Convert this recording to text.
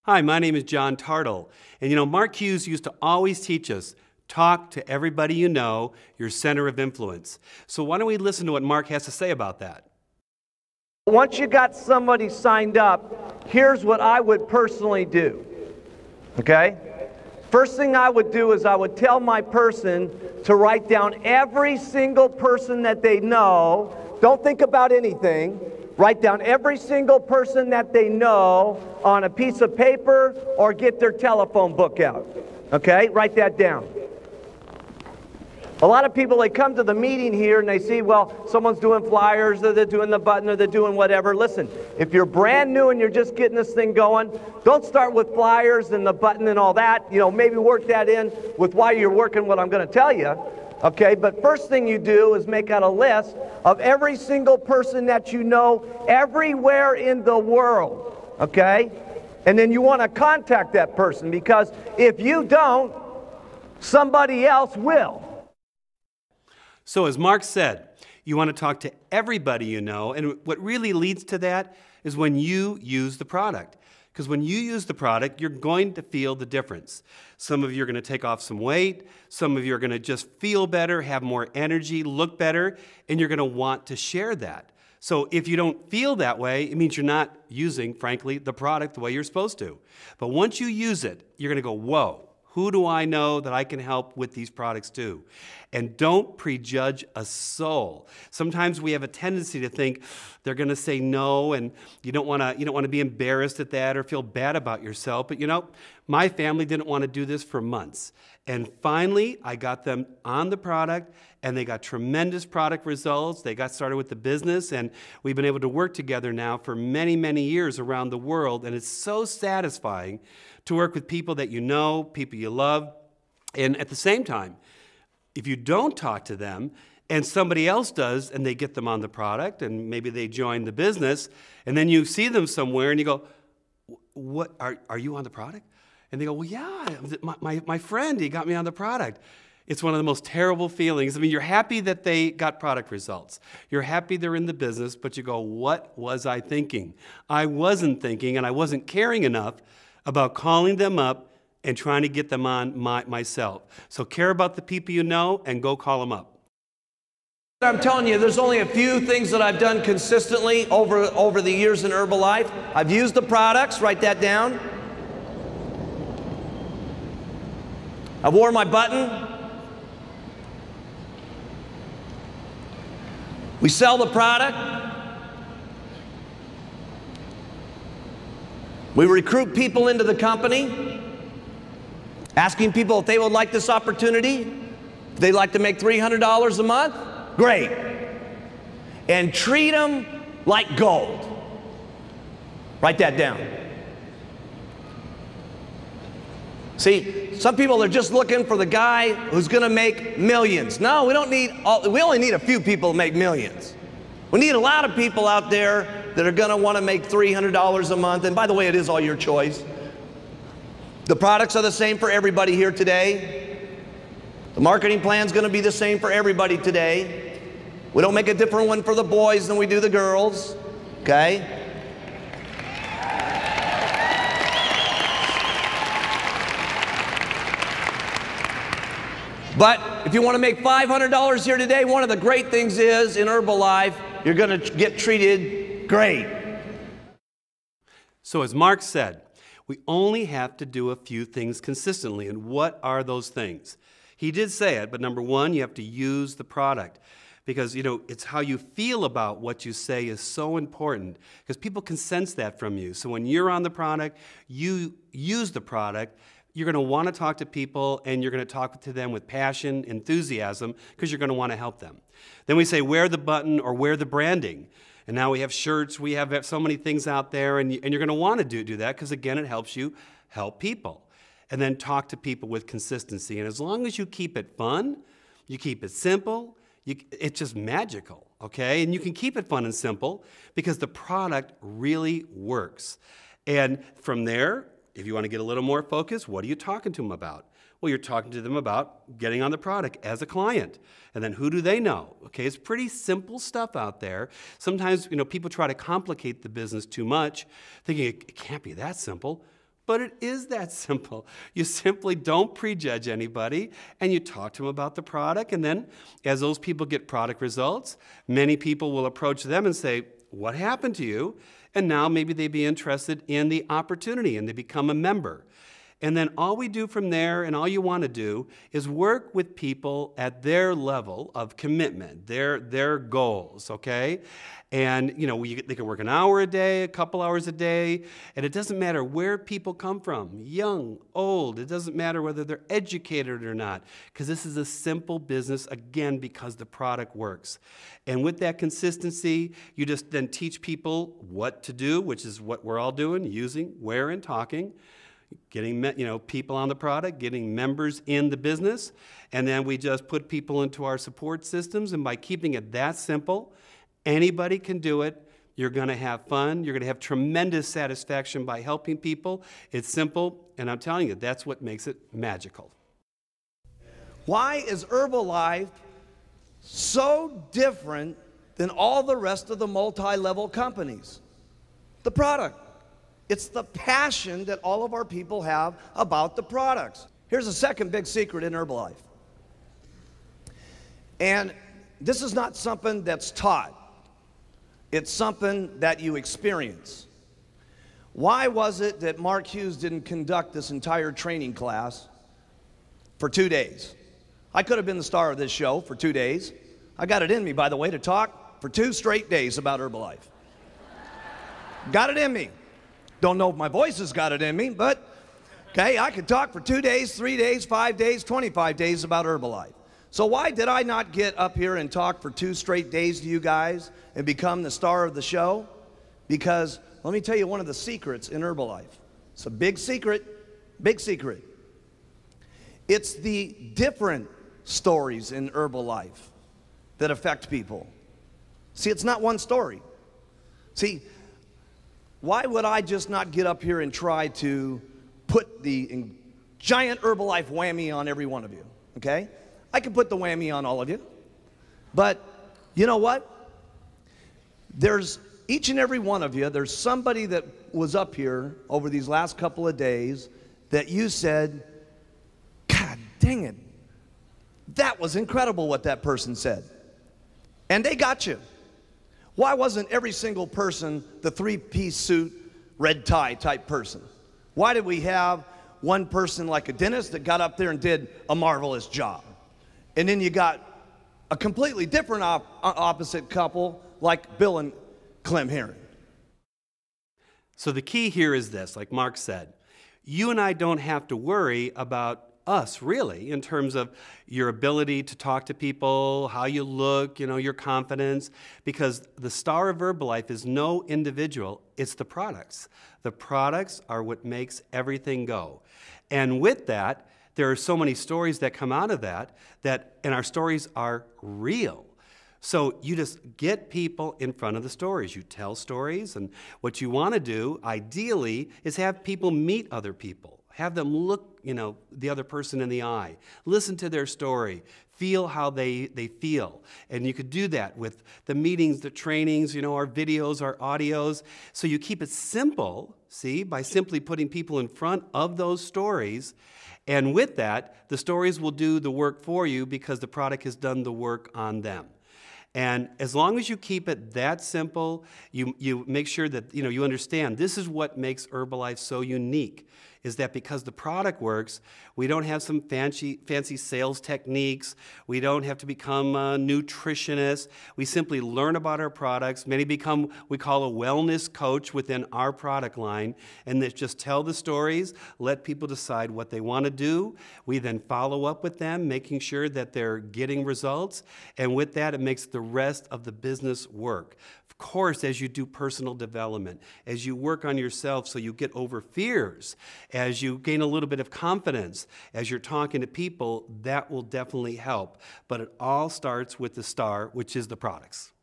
Hi, my name is John Tartle, and Mark Hughes used to always teach us, talk to everybody you know, your center of influence. So why don't we listen to what Mark has to say about that? Once you got somebody signed up, here's what I would personally do, okay? First thing I would do is I would tell my person to write down every single person that they know. Don't think about anything. Write down every single person that they know on a piece of paper or get their telephone book out. Okay? Write that down. A lot of people, they come to the meeting here and they see, well, someone's doing flyers, or they're doing the button, or they're doing whatever. Listen, if you're brand new and you're just getting this thing going, don't start with flyers and the button and all that. Maybe work that in with why you're working what I'm going to tell you. Okay, but first thing you do is make out a list of every single person that you know everywhere in the world, okay? And then you want to contact that person, because if you don't, somebody else will. So as Mark said, you want to talk to everybody you know, and what really leads to that is when you use the product. Because when you use the product, you're going to feel the difference. Some of you are going to take off some weight. Some of you are going to just feel better, have more energy, look better, and you're going to want to share that. So if you don't feel that way, it means you're not using, frankly, the product the way you're supposed to. But once you use it, you're going to go, whoa, who do I know that I can help with these products too? And don't prejudge a soul. Sometimes we have a tendency to think they're going to say no, and you don't want to be embarrassed at that or feel bad about yourself. But my family didn't want to do this for months. And finally, I got them on the product, and they got tremendous product results. They got started with the business, and we've been able to work together now for many, many years around the world. And it's so satisfying to work with people that you know, people you love. And at the same time, if you don't talk to them and somebody else does and they get them on the product and maybe they join the business, and then you see them somewhere and you go, "What, are you on the product?" And they go, "Well, yeah, my friend, he got me on the product." It's one of the most terrible feelings. I mean, you're happy that they got product results. You're happy they're in the business, but you go, "What was I thinking? I wasn't thinking, and I wasn't caring enough about calling them up and trying to get them on myself." So care about the people you know and go call them up. I'm telling you, there's only a few things that I've done consistently over the years in Herbalife. I've used the products, write that down. I wore my button. We sell the product. We recruit people into the company, asking people if they would like this opportunity. If they'd like to make $300 a month, great. And treat them like gold. Write that down. See, some people are just looking for the guy who's going to make millions. No, we only need a few people to make millions. We need a lot of people out there that are going to want to make $300 a month. And by the way, it is all your choice. The products are the same for everybody here today. The marketing plan is going to be the same for everybody today. We don't make a different one for the boys than we do the girls. Okay? But if you want to make $500 here today, one of the great things is in Herbalife, you're going to get treated great. So as Mark said, we only have to do a few things consistently. And what are those things? He did say it, but number one, you have to use the product. Because, it's how you feel about what you say is so important. Because people can sense that from you. So when you're on the product, you use the product, you're going to want to talk to people, and you're going to talk to them with passion, enthusiasm, because you're going to want to help them. Then we say, wear the button or wear the branding. And now we have shirts, we have so many things out there, and you're going to want to do that because, again, it helps you help people. And then talk to people with consistency. And as long as you keep it fun, you keep it simple, it's just magical, okay? And you can keep it fun and simple because the product really works. And from there, if you want to get a little more focused, what are you talking to them about? Well, you're talking to them about getting on the product as a client. And then who do they know? Okay, it's pretty simple stuff out there. Sometimes, people try to complicate the business too much, thinking it can't be that simple. But it is that simple. You simply don't prejudge anybody, and you talk to them about the product, and then as those people get product results, many people will approach them and say, what happened to you? And now maybe they'd be interested in the opportunity, and they become a member. And then all we do from there, and all you want to do, is work with people at their level of commitment, their goals, okay? And, you know, they can work an hour a day, a couple hours a day, and it doesn't matter where people come from, young, old. It doesn't matter whether they're educated or not, because this is a simple business, again, because the product works. And with that consistency, you just then teach people what to do, which is what we're all doing, using, wearing, talking, getting people on the product, getting members in the business, and then we just put people into our support systems, and by keeping it that simple, anybody can do it. You're going to have fun. You're going to have tremendous satisfaction by helping people. It's simple, and I'm telling you, that's what makes it magical. Why is Herbalife so different than all the rest of the multi-level companies? The product. It's the passion that all of our people have about the products. Here's a second big secret in Herbalife. And this is not something that's taught. It's something that you experience. Why was it that Mark Hughes didn't conduct this entire training class for 2 days? I could have been the star of this show for 2 days. I got it in me, by the way, to talk for 2 straight days about Herbalife. Got it in me. Don't know if my voice has got it in me, but okay, I could talk for 2 days, 3 days, 5 days, 25 days about Herbalife. So why did I not get up here and talk for 2 straight days to you guys and become the star of the show? Because let me tell you one of the secrets in Herbalife. It's a big secret, big secret. It's the different stories in Herbalife that affect people. See, it's not one story. See, why would I just not get up here and try to put the giant Herbalife whammy on every one of you, okay? I could put the whammy on all of you, but you know what? There's each and every one of you, there's somebody that was up here over these last couple of days that you said, God dang it, that was incredible what that person said. And they got you. Why wasn't every single person the 3-piece suit, red tie type person? Why did we have one person like a dentist that got up there and did a marvelous job? And then you got a completely different opposite couple like Bill and Clem Herron. So the key here is this, like Mark said, you and I don't have to worry about us, really, in terms of your ability to talk to people, how you look, your confidence, because the star of Herbalife is no individual, it's the products. The products are what makes everything go. And with that, there are so many stories that come out of that, and our stories are real. So you just get people in front of the stories. You tell stories, and what you want to do, ideally, is have people meet other people. Have them look, the other person in the eye. Listen to their story. Feel how they feel. And you could do that with the meetings, the trainings, our videos, our audios. So you keep it simple, see, by simply putting people in front of those stories. And with that, the stories will do the work for you because the product has done the work on them. And as long as you keep it that simple, you make sure that you understand this is what makes Herbalife so unique, is that because the product works, we don't have some fancy sales techniques. We don't have to become nutritionists. We simply learn about our products. Many become, we call a wellness coach within our product line, and they just tell the stories, let people decide what they want to do. We then follow up with them, making sure that they're getting results, and with that, it makes the rest of the business work. Of course, as you do personal development, as you work on yourself so you get over fears, as you gain a little bit of confidence, as you're talking to people, that will definitely help. But it all starts with the star, which is the products.